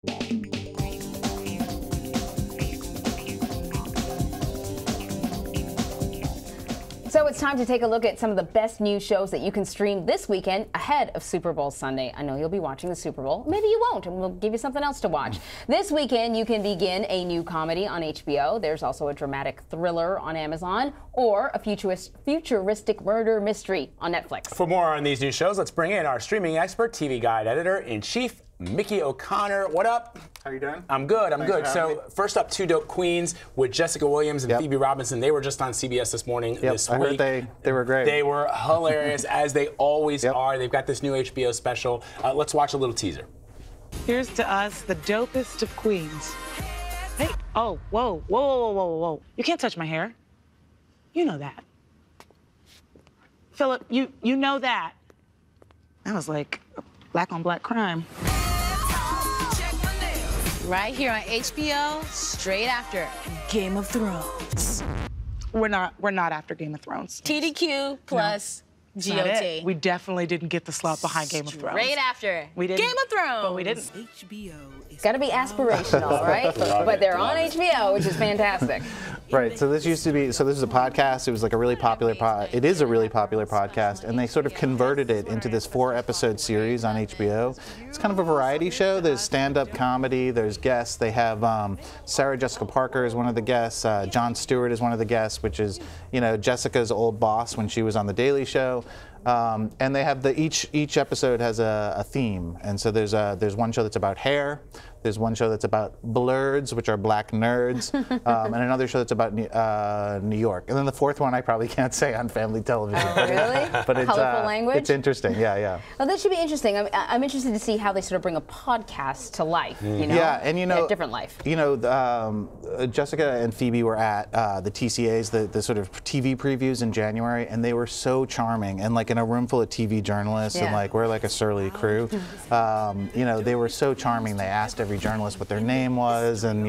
So it's time to take a look at some of the best new shows that you can stream this weekend ahead of Super Bowl Sunday. I know you'll be watching the Super Bowl. Maybe you won't, and we'll give you something else to watch. This weekend, you can begin a new comedy on HBO. There's also a dramatic thriller on Amazon, or a futuristic murder mystery on Netflix. For more on these new shows, let's bring in our streaming expert, TV Guide editor-in-chief, Mickey O'Connor. What up? How you doing? I'm good. I'm good. So first up, Two Dope Queens with Jessica Williams and Phoebe Robinson. They were just on CBS this morning. This week. I heard they were great. They were hilarious, as they always are. They've got this new HBO special. Let's watch a little teaser. Here's to us, the dopest of queens. Hey, oh, whoa, whoa, whoa, whoa, whoa, whoa. You can't touch my hair. You know that. Philip, you know that. That was like black on black crime. Right here on HBO, straight after Game of Thrones. We're not after Game of Thrones. TDQ plus GOT. We definitely didn't get the slot behind Game of Thrones. Right after. We didn't. Game of Thrones. But we didn't. HBO is Got to be aspirational, right? But they're on HBO, which is fantastic. Right. So this used to be. So this is a podcast. It was like a really popular It is a really popular podcast, and they sort of converted it into this 4-episode series on HBO. It's kind of a variety show. There's stand-up comedy. There's guests. They have Sarah Jessica Parker is one of the guests. Jon Stewart is one of the guests, which is Jessica's old boss when she was on The Daily Show. And they have each episode has a theme, and so there's one show that's about hair, there's one show that's about blurs, which are black nerds, and another show that's about New York, and then the fourth one I probably can't say on family television. Oh, really? But it's colorful language. It's interesting, yeah. Well, that should be interesting. I'm interested to see how they sort of bring a podcast to life. Yeah, and a different life. Jessica and Phoebe were at the TCAs, the sort of TV previews in January, and they were so charming, and like in a room full of TV journalists, and like we're like a surly crew. They were so charming. They asked every journalist what their name was, and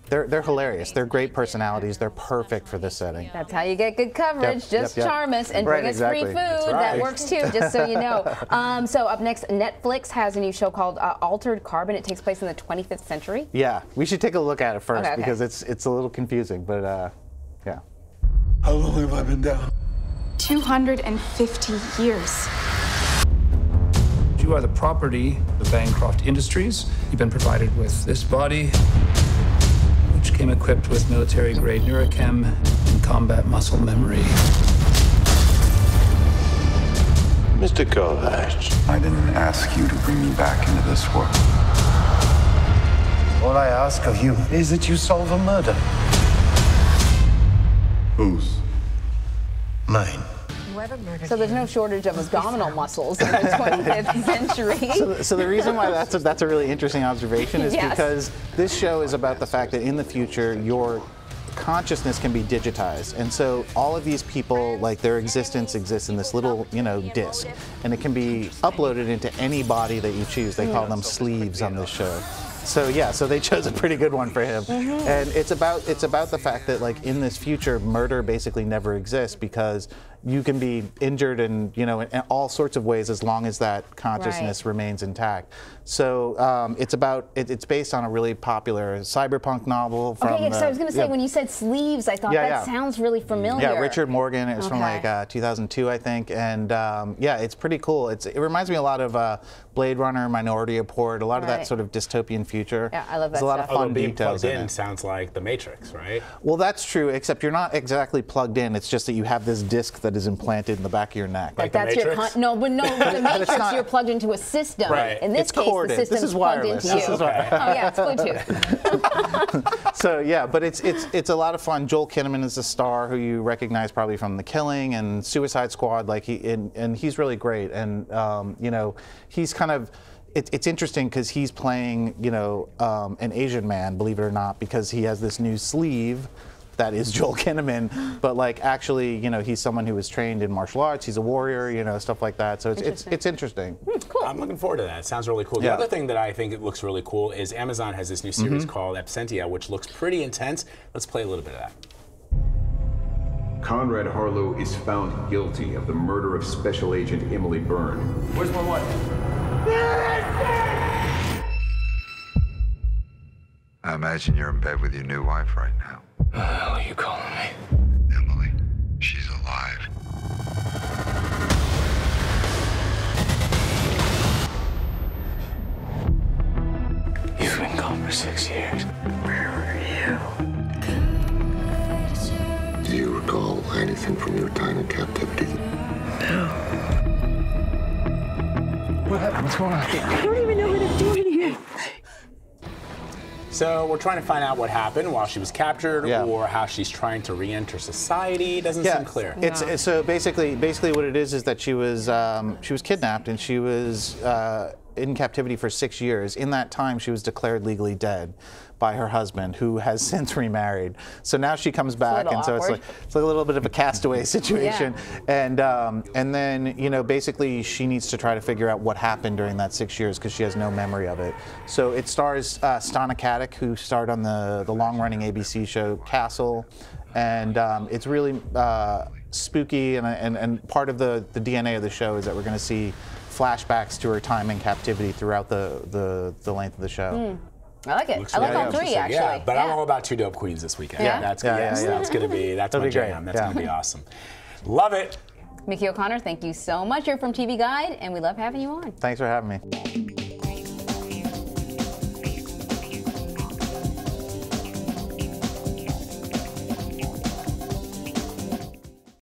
they're hilarious. They're great personalities. They're perfect for this setting. That's how you get good coverage. Just charm us and bring us free food. That works too, just so you know. So up next, Netflix has a new show called Altered Carbon. It takes place in the 25th century. Yeah, we should take a look at it first because it's a little confusing, but yeah. How long have I been down? 250 years. You are the property of Bancroft Industries. You've been provided with this body, which came equipped with military-grade neurochem and combat muscle memory. Mr. Kovacs, I didn't ask you to bring me back into this world. All I ask of you is that you solve a murder. Whose? Mine. So there's no shortage of abdominal muscles in the 25th century. So the reason why that's a really interesting observation is because this show is about the fact that in the future your consciousness can be digitized, and so all of these people, like their existence exists in this little disc, and it can be uploaded into any body that you choose. They call them sleeves on this show. So they chose a pretty good one for him, and it's about the fact that like in this future, murder basically never exists because you can be injured in all sorts of ways as long as that consciousness remains intact. So it's based on a really popular cyberpunk novel from. Okay, so I was going to say when you said sleeves, I thought that sounds really familiar. Yeah, Richard Morgan. It was from like 2002, I think, and it's pretty cool. It reminds me a lot of Blade Runner, Minority Report, a lot of that sort of dystopian future. Yeah, I love that. There's a lot of fun details plugged in it. Sounds like The Matrix, right? Well, that's true, except you're not exactly plugged in. It's just that you have this disc that is implanted in the back of your neck. Like that's your no, with the Matrix, you're plugged into a system. Right. In this case, the system's plugged into you. Oh yeah, it's Bluetooth. So yeah, but it's a lot of fun. Joel Kinnaman is a star who you recognize probably from The Killing and Suicide Squad. Like he's really great, and he's kind of. It's interesting because he's playing, an Asian man, believe it or not, because he has this new sleeve that is Joel Kinnaman, but like actually, he's someone who was trained in martial arts. He's a warrior, stuff like that. So it's interesting. Cool. I'm looking forward to that. It sounds really cool. The other thing that I think it looks really cool is Amazon has this new series called Absentia, which looks pretty intense. Let's play a little bit of that. Conrad Harlow is found guilty of the murder of Special Agent Emily Byrne. Where's my wife? I imagine you're in bed with your new wife right now. What the hell are you calling me? Emily, she's alive. You've been gone for 6 years. Where were you? Do you recall anything from your time in captivity? No. What happened? What's going on? I don't even know what I'm doing here. So we're trying to find out what happened while she was captured, or how she's trying to re-enter society. Doesn't seem clear. It's so basically what it is that she was kidnapped and she was in captivity for 6 years. In that time, she was declared legally dead by her husband, who has since remarried. So now she comes back, and so it's like a little bit of a castaway situation. And then, you know, basically she needs to try to figure out what happened during that 6 years because she has no memory of it. So it stars Stana Katic, who starred on the long-running ABC show Castle, and it's really spooky. And part of the DNA of the show is that we're going to see flashbacks to her time in captivity throughout the length of the show. I like it. I like all three, actually. Yeah, but I'm all about two dope queens this weekend. Yeah. That's gonna be my jam. That's gonna be awesome. Love it. Mickey O'Connor, thank you so much. You're from TV Guide, and we love having you on. Thanks for having me.